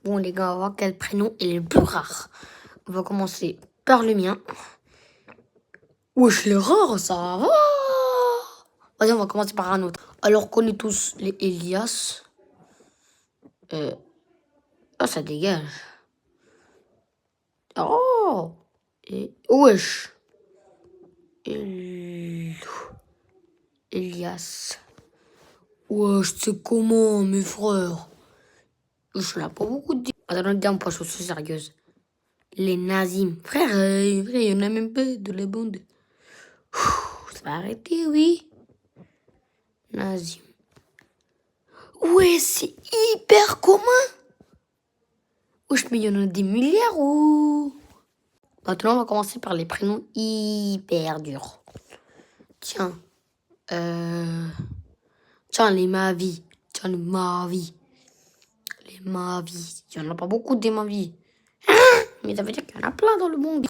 Bon, les gars, on va voir quel prénom est le plus rare. On va commencer par le mien. Wesh, les rares, ça va. Vas-y, on va commencer par un autre. Alors, on connaît tous les Elias. Ah, ça dégage. Oh! Et... Wesh! Elias. Wesh, c'est comment, mes frères? Je l'ai pas beaucoup dit. Attends, on passe aux choses sérieuses. Les Nazim. Frère, il y en a même pas de la bande. Ça va arrêter, oui. Nazim. Ouais, c'est hyper commun. Wesh, mais il y en a des milliards ou... Maintenant, on va commencer par les prénoms hyper durs. Tiens. Tiens, les Mavi. Tiens, les Mavi. Les Mavi. Il n'y en a pas beaucoup des Mavi. Mais ça veut dire qu'il y en a plein dans le monde.